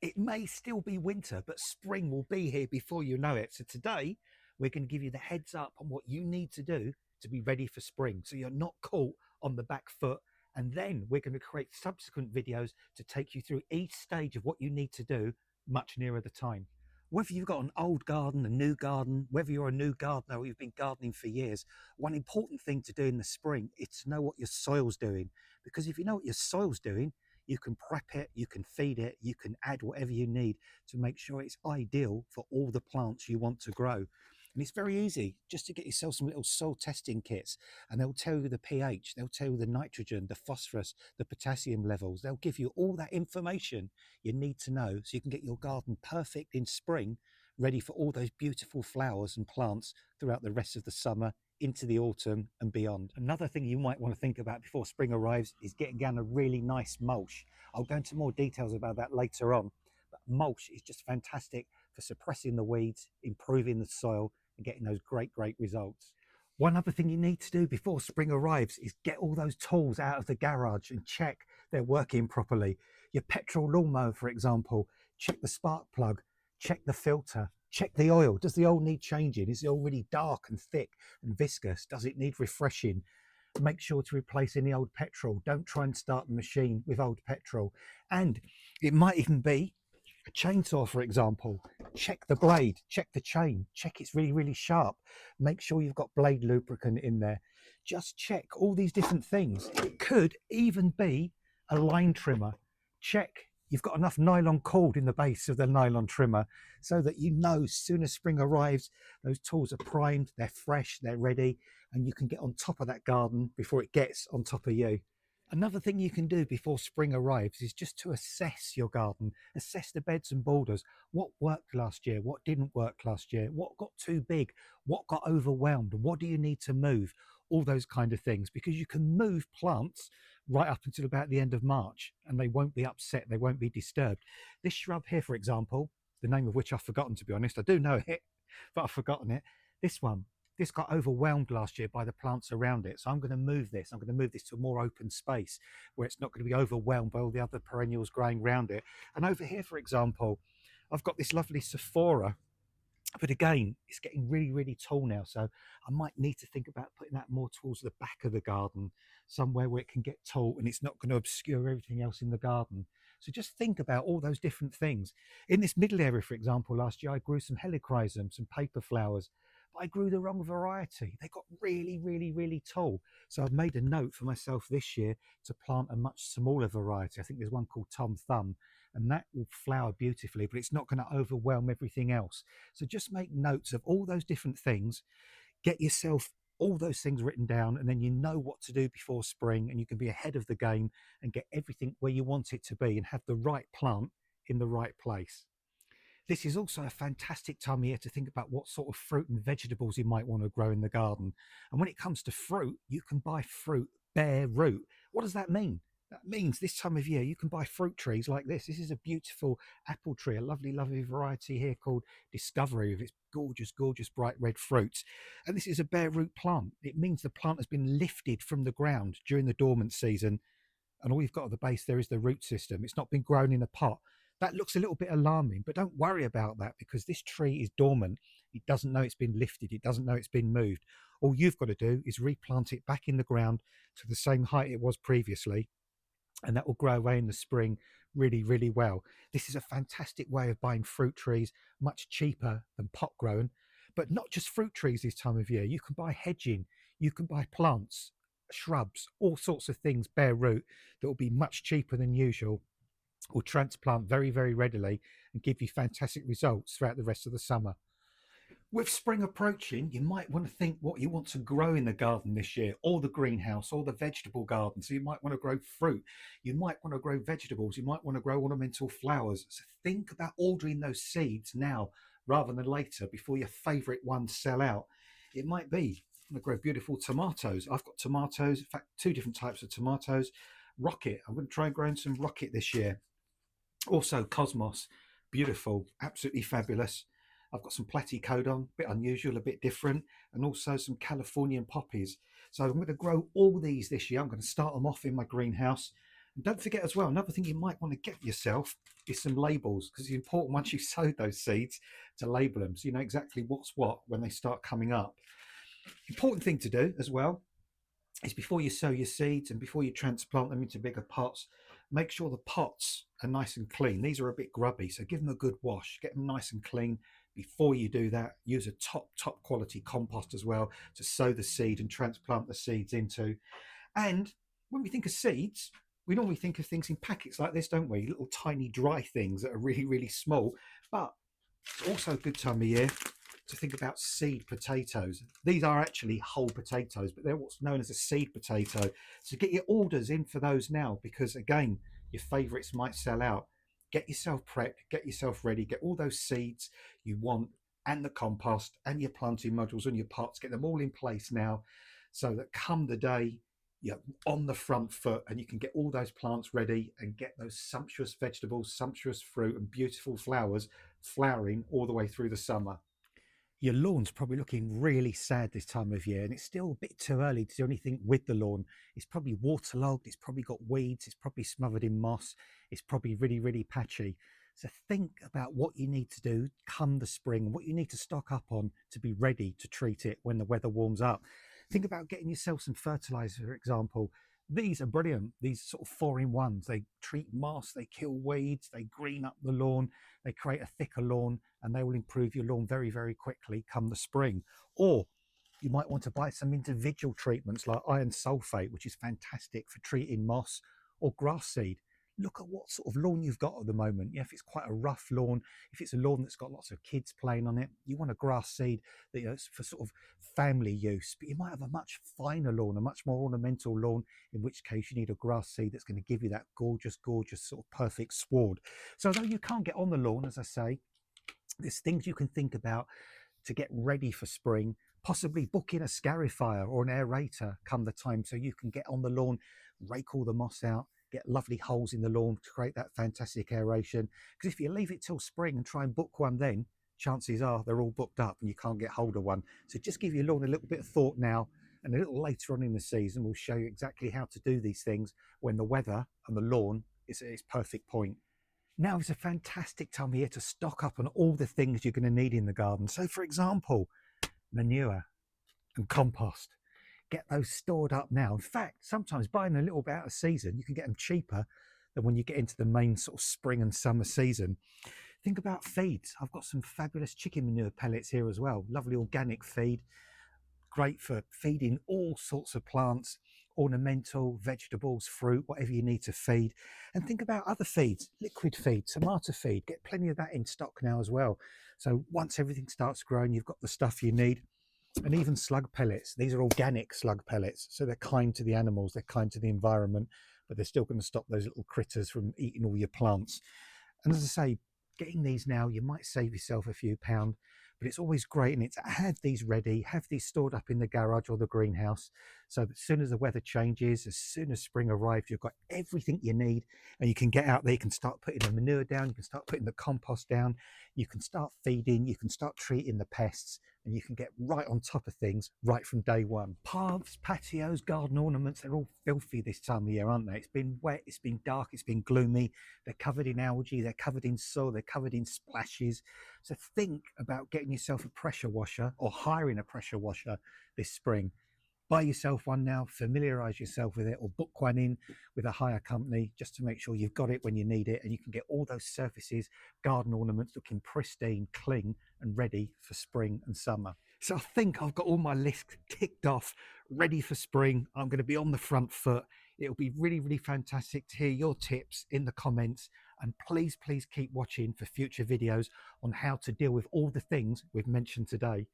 It may still be winter, but spring will be here before you know it. So today, we're going to give you the heads up on what you need to do to be ready for spring, so you're not caught on the back foot. And then we're going to create subsequent videos to take you through each stage of what you need to do much nearer the time. Whether you've got an old garden, a new garden, whether you're a new gardener or you've been gardening for years, one important thing to do in the spring is to know what your soil's doing. Because if you know what your soil's doing, you can prep it, you can feed it, you can add whatever you need to make sure it's ideal for all the plants you want to grow. And it's very easy just to get yourself some little soil testing kits, and they'll tell you the pH, they'll tell you the nitrogen, the phosphorus, the potassium levels. They'll give you all that information you need to know so you can get your garden perfect in spring, ready for all those beautiful flowers and plants throughout the rest of the summer into the autumn and beyond. Another thing you might want to think about before spring arrives is getting down a really nice mulch. I'll go into more details about that later on, but mulch is just fantastic for suppressing the weeds, improving the soil, and getting those great results. One other thing you need to do before spring arrives is get all those tools out of the garage and check they're working properly. Your petrol lawnmower, for example, check the spark plug, check the filter, check the oil. Does the oil need changing? Is it already dark and thick and viscous? Does it need refreshing? Make sure to replace any old petrol. Don't try and start the machine with old petrol. And it might even be a chainsaw, for example. Check the blade, check the chain, check it's really sharp. Make sure you've got blade lubricant in there. Just check all these different things. It could even be a line trimmer. Check you've got enough nylon cord in the base of the nylon trimmer so that you know as soon as spring arrives, those tools are primed, they're fresh, they're ready, and you can get on top of that garden before it gets on top of you. Another thing you can do before spring arrives is just to assess your garden, assess the beds and borders. What worked last year? What didn't work last year? What got too big? What got overwhelmed? What do you need to move? All those kind of things, because you can move plants right up until about the end of March and they won't be upset, they won't be disturbed. This shrub here, for example, the name of which I've forgotten, to be honest, I do know it, but I've forgotten it. This one, this got overwhelmed last year by the plants around it. So I'm going to move this. I'm going to move this to a more open space where it's not going to be overwhelmed by all the other perennials growing around it. And over here, for example, I've got this lovely Sephora, but again, it's getting really tall now. So I might need to think about putting that more towards the back of the garden, somewhere where it can get tall and it's not going to obscure everything else in the garden. So just think about all those different things. In this middle area, for example, last year I grew some helichrysum, some paper flowers, but I grew the wrong variety. They got really tall. So I've made a note for myself this year to plant a much smaller variety. I think there's one called Tom Thumb, and that will flower beautifully, but it's not going to overwhelm everything else. So just make notes of all those different things, get yourself all those things written down, and then you know what to do before spring, and you can be ahead of the game and get everything where you want it to be and have the right plant in the right place. This is also a fantastic time of year to think about what sort of fruit and vegetables you might want to grow in the garden. And when it comes to fruit, you can buy fruit bare root. What does that mean? That means this time of year you can buy fruit trees like this. This is a beautiful apple tree, a lovely variety here called Discovery with its gorgeous bright red fruits. And this is a bare root plant. It means the plant has been lifted from the ground during the dormant season, and all you've got at the base there is the root system. It's not been grown in a pot. That looks a little bit alarming, but don't worry about that because this tree is dormant. It doesn't know it's been lifted. It doesn't know it's been moved. All you've got to do is replant it back in the ground to the same height it was previously, and that will grow away in the spring really well. This is a fantastic way of buying fruit trees, much cheaper than pot grown. But not just fruit trees this time of year. You can buy hedging, you can buy plants, shrubs, all sorts of things bare root that will be much cheaper than usual, will transplant very readily and give you fantastic results throughout the rest of the summer. With spring approaching, you might want to think what you want to grow in the garden this year, or the greenhouse, or the vegetable garden. So you might want to grow fruit, you might want to grow vegetables, you might want to grow ornamental flowers. So think about ordering those seeds now rather than later before your favorite ones sell out. It might be I'm going to grow beautiful tomatoes. I've got tomatoes, in fact, two different types of tomatoes. Rocket, I'm going to try and grow some rocket this year. Also Cosmos, beautiful, absolutely fabulous. I've got some platycodon, a bit unusual, a bit different, and also some Californian poppies. So I'm going to grow all these this year. I'm going to start them off in my greenhouse, And don't forget as well, another thing you might want to get yourself is some labels, because it's important once you've sowed those seeds to label them so you know exactly what's what when they start coming up. Important thing to do as well is before you sow your seeds and before you transplant them into bigger pots, make sure the pots are nice and clean. These are a bit grubby, so give them a good wash, get them nice and clean. Before you do that, use a top quality compost as well to sow the seed and transplant the seeds into. And when we think of seeds, we normally think of things in packets like this, don't we? Little tiny dry things that are really, really small. But it's also a good time of year to think about seed potatoes. These are actually whole potatoes, but they're what's known as a seed potato. So get your orders in for those now, because again, your favorites might sell out. Get yourself prepped, get yourself ready, get all those seeds you want and the compost and your planting modules and your pots, get them all in place now so that come the day you're on the front foot and you can get all those plants ready and get those sumptuous vegetables, sumptuous fruit and beautiful flowers flowering all the way through the summer. Your lawn's probably looking really sad this time of year, and it's still a bit too early to do anything with the lawn. It's probably waterlogged, it's probably got weeds, it's probably smothered in moss, it's probably really, really patchy. So think about what you need to do come the spring and what you need to stock up on to be ready to treat it when the weather warms up. Think about getting yourself some fertilizer, for example. These are brilliant. These sort of 4-in-1s. They treat moss, they kill weeds, they green up the lawn, they create a thicker lawn, and they will improve your lawn very, very quickly come the spring. Or you might want to buy some individual treatments like iron sulfate, which is fantastic for treating moss, or grass seed. Look at what sort of lawn you've got at the moment. Yeah, if it's quite a rough lawn, if it's a lawn that's got lots of kids playing on it, you want a grass seed that, you know, it's for sort of family use. But you might have a much finer lawn, a much more ornamental lawn, in which case you need a grass seed that's going to give you that gorgeous, gorgeous sort of perfect sward. So although you can't get on the lawn, as I say, there's things you can think about to get ready for spring. Possibly book in a scarifier or an aerator come the time so you can get on the lawn, rake all the moss out, get lovely holes in the lawn to create that fantastic aeration. Because if you leave it till spring and try and book one then, chances are they're all booked up and you can't get hold of one. So just give your lawn a little bit of thought now, and a little later on in the season we'll show you exactly how to do these things when the weather and the lawn is at its perfect point. Now is a fantastic time of year to stock up on all the things you're going to need in the garden. So for example, manure and compost. Get those stored up now. In fact, sometimes buying a little bit out of season, you can get them cheaper than when you get into the main sort of spring and summer season. Think about feeds. I've got some fabulous chicken manure pellets here as well. Lovely organic feed, great for feeding all sorts of plants, ornamental, vegetables, fruit, whatever you need to feed. And think about other feeds, liquid feed, tomato feed. Get plenty of that in stock now as well. So once everything starts growing, you've got the stuff you need. And even slug pellets. These are organic slug pellets, so they're kind to the animals, they're kind to the environment, but they're still going to stop those little critters from eating all your plants. And as I say, getting these now, you might save yourself a few pounds, but it's always great and it's have these ready, have these stored up in the garage or the greenhouse, so that as soon as the weather changes, as soon as spring arrives, you've got everything you need and you can get out there, you can start putting the manure down, you can start putting the compost down, you can start feeding, you can start treating the pests, and you can get right on top of things right from day one. Paths, patios, garden ornaments, they're all filthy this time of year, aren't they? It's been wet, it's been dark, it's been gloomy, they're covered in algae, they're covered in soil, they're covered in splashes. So think about getting yourself a pressure washer or hiring a pressure washer this spring. Buy yourself one now, familiarize yourself with it, or book one in with a hire company just to make sure you've got it when you need it, and you can get all those surfaces, garden ornaments looking pristine, clean and ready for spring and summer. So I think I've got all my list ticked off, ready for spring. I'm going to be on the front foot. It'll be really, really fantastic to hear your tips in the comments, and please keep watching for future videos on how to deal with all the things we've mentioned today.